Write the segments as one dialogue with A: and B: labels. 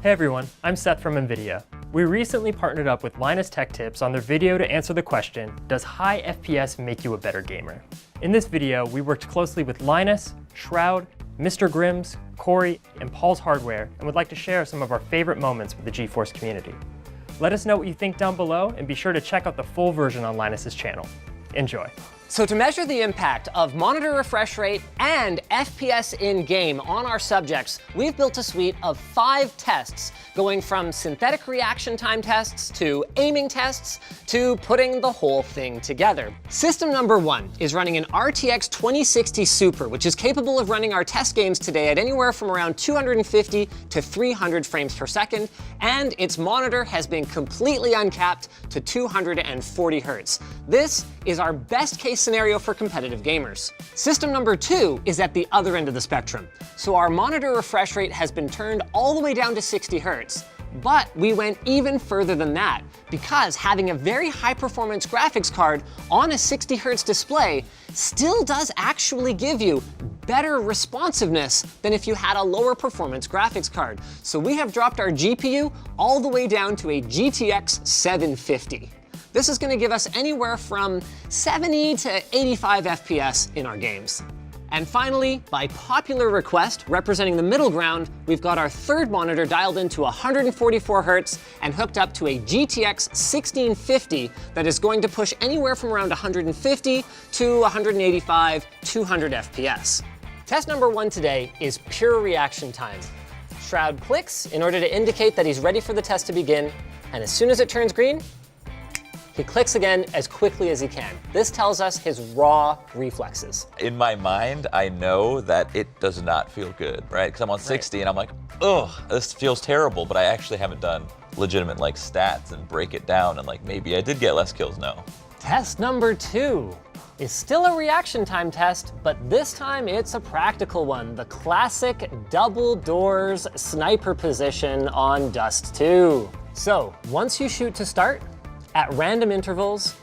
A: Hey everyone, I'm Seth from Nvidia. We recently partnered up with Linus Tech Tips on their video to answer the question, does high FPS make you a better gamer? In this video, we worked closely with Linus, Shroud, MrGrimmmz, Corey, and Paul's Hardware, and would like to share some of our favorite moments with the GeForce community. Let us know what you think down below, and be sure to check out the full version on Linus's channel. Enjoy.
B: So to measure the impact of monitor refresh rate and FPS in-game on our subjects, we've built a suite of 5 tests, going from synthetic reaction time tests to aiming tests to putting the whole thing together. System number 1 is running an RTX 2060 Super, which is capable of running our test games today at anywhere from around 250 to 300 frames per second, and its monitor has been completely uncapped to 240 Hz. This is our best case scenario for competitive gamers. System number 2 is at the other end of the spectrum. So our monitor refresh rate has been turned all the way down to 60 Hz. But we went even further than that, because having a very high performance graphics card on a 60 Hz display still does actually give you better responsiveness than if you had a lower performance graphics card. So we have dropped our GPU all the way down to a GTX 750. This is going to give us anywhere from 70 to 85 FPS in our games. And finally, by popular request, representing the middle ground, we've got our third monitor dialed into 144 Hz and hooked up to a GTX 1650 that is going to push anywhere from around 150 to 185, 200 FPS. Test number 1 today is pure reaction time. Shroud clicks in order to indicate that he's ready for the test to begin, and as soon as it turns green, he clicks again as quickly as he can. This tells us his raw reflexes.
C: In my mind, I know that it does not feel good, right? Because I'm on 60 and I'm like, ugh, this feels terrible, but I actually haven't done legitimate like stats and break it down, and like maybe I did get less kills now.
B: Test number 2 is still a reaction time test, but this time it's a practical one. The classic double doors sniper position on Dust 2. So once you shoot to start, at random intervals,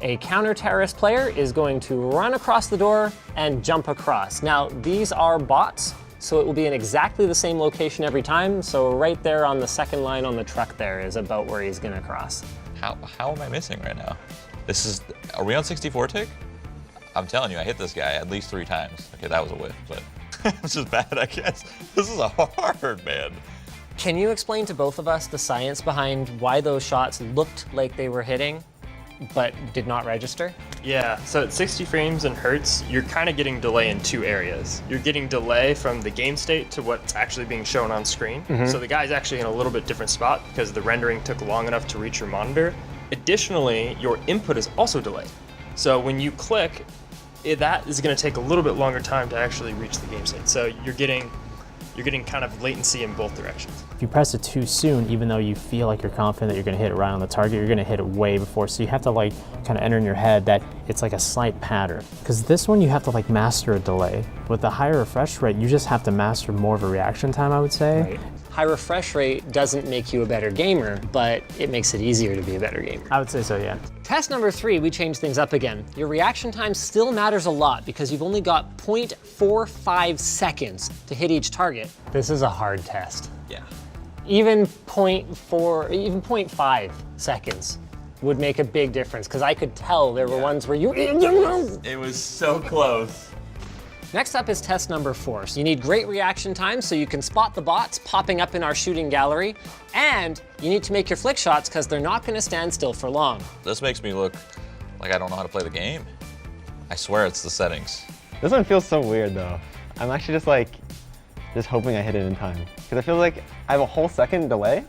B: a counter-terrorist player is going to run across the door and jump across. Now, these are bots, so it will be in exactly the same location every time. So right there on the second line on the truck there is about where he's gonna cross.
C: How am I missing right now? Are we on 64 tick? I'm telling you, I hit this guy at least 3 times. Okay, that was a whiff, but it's just bad, I guess. This is hard, man.
B: Can you explain to both of us the science behind why those shots looked like they were hitting, but did not register?
A: Yeah, so at 60 frames in Hertz, you're kind of getting delay in 2 areas. You're getting delay from the game state to what's actually being shown on screen. So the guy's actually in a little bit different spot because the rendering took long enough to reach your monitor. Additionally, your input is also delayed. So when you click, that is going to take a little bit longer time to actually reach the game state. So you're getting kind of latency in both directions.
D: If you press it too soon, even though you feel like you're confident that you're gonna hit it right on the target, you're gonna hit it way before. So you have to like kind of enter in your head that it's like a slight pattern. Because this one you have to like master a delay. With the higher refresh rate, you just have to master more of a reaction time, I would say.
B: Right. High refresh rate doesn't make you a better gamer, but it makes it easier to be a better gamer.
D: I would say so, yeah.
B: Test number 3, we changed things up again. Your reaction time still matters a lot because you've only got 0.45 seconds to hit each target. This is a hard test.
C: Yeah.
B: Even 0.5 seconds would make a big difference because I could tell there were ones where you...
C: It was so close.
B: Next up is test number 4. So you need great reaction time so you can spot the bots popping up in our shooting gallery, and you need to make your flick shots because they're not going to stand still for long.
C: This makes me look like I don't know how to play the game. I swear it's the settings.
E: This one feels so weird though. I'm actually just hoping I hit it in time. Because I feel like I have a whole second delay,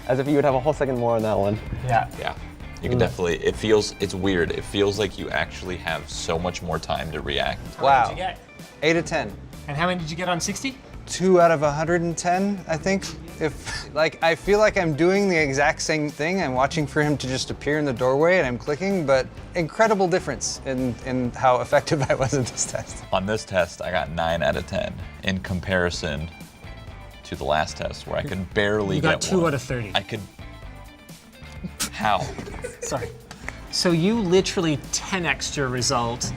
E: as if you would have a whole second more on that one.
B: Yeah.
C: Yeah. You can definitely, it's weird. It feels like you actually have so much more time to react.
B: How many did you get?
F: 8 of 10.
B: And how many did you get on 60?
F: 2 out of 110, I think. I feel like I'm doing the exact same thing. I'm watching for him to just appear in the doorway and I'm clicking, but incredible difference in how effective I was at this test.
C: On this test, I got 9 out of 10 in comparison to the last test where I could barely get 1.
B: You got 2 out of 30.
C: I could, how?
B: Sorry. So you literally 10x'd your result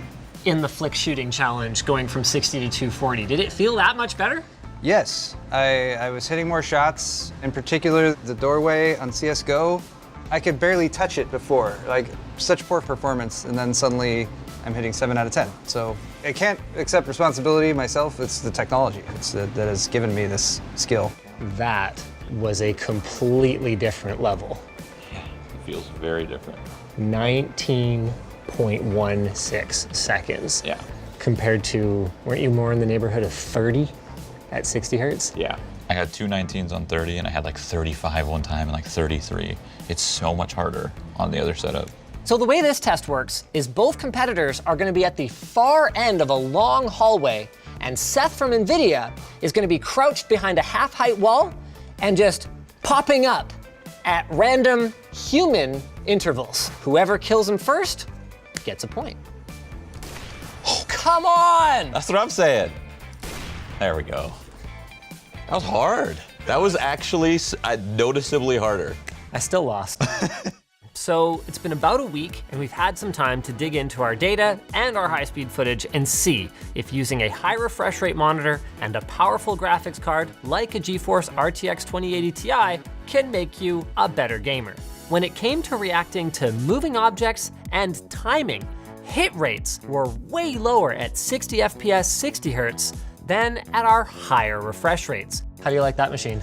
B: in the flick shooting challenge going from 60 to 240. Did it feel that much better?
F: Yes, I was hitting more shots. In particular, the doorway on CSGO, I could barely touch it before. Like, such poor performance, and then suddenly I'm hitting 7 out of 10. So I can't accept responsibility myself. It's the technology that has given me this skill.
B: That was a completely different level.
C: Yeah, it feels very different.
B: 19.16 seconds.
C: Yeah.
B: Compared to, weren't you more in the neighborhood of 30 at 60 hertz?
C: Yeah. I had 2 19s on 30 and I had like 35 one time and like 33. It's so much harder on the other setup.
B: So the way this test works is both competitors are gonna be at the far end of a long hallway, and Seth from Nvidia is gonna be crouched behind a half-height wall and just popping up at random human intervals. Whoever kills him first gets a point. Oh, come on!
C: That's what I'm saying. There we go. That was hard. That was actually noticeably harder.
B: I still lost. So it's been about a week and we've had some time to dig into our data and our high-speed footage and see if using a high refresh rate monitor and a powerful graphics card like a GeForce RTX 2080 Ti can make you a better gamer. When it came to reacting to moving objects and timing, hit rates were way lower at 60 FPS 60 Hz than at our higher refresh rates. How do you like that machine?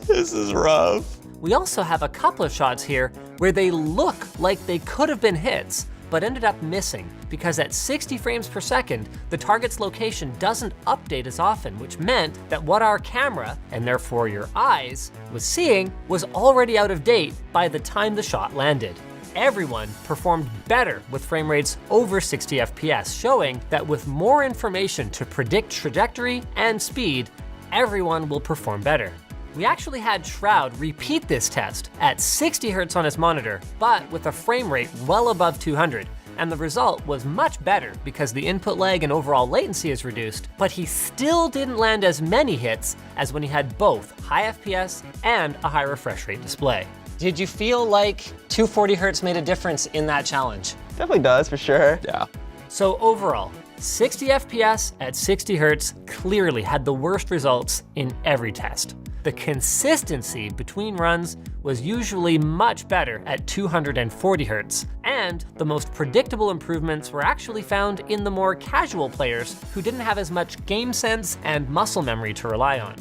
C: This is rough.
B: We also have a couple of shots here where they look like they could have been hits, but ended up missing because at 60 frames per second, the target's location doesn't update as often, which meant that what our camera, and therefore your eyes, was seeing was already out of date by the time the shot landed. Everyone performed better with frame rates over 60 FPS, showing that with more information to predict trajectory and speed, everyone will perform better. We actually had Shroud repeat this test at 60 Hz on his monitor, but with a frame rate well above 200. And the result was much better because the input lag and overall latency is reduced, but he still didn't land as many hits as when he had both high FPS and a high refresh rate display. Did you feel like 240 Hz made a difference in that challenge?
E: Definitely does, for sure.
C: Yeah.
B: So overall, 60 FPS at 60 Hz clearly had the worst results in every test. The consistency between runs was usually much better at 240 Hz, and the most predictable improvements were actually found in the more casual players who didn't have as much game sense and muscle memory to rely on.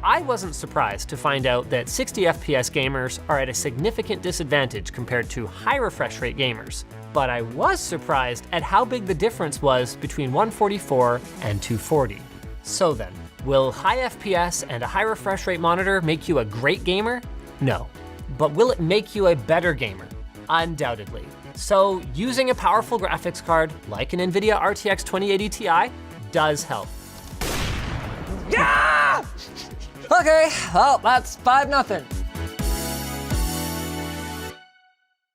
B: I wasn't surprised to find out that 60 FPS gamers are at a significant disadvantage compared to high refresh rate gamers, but I was surprised at how big the difference was between 144 and 240. So then, will high FPS and a high refresh rate monitor make you a great gamer? No. But will it make you a better gamer? Undoubtedly. So using a powerful graphics card like an Nvidia RTX 2080 Ti does help. Yeah! Okay, well, that's 5-0.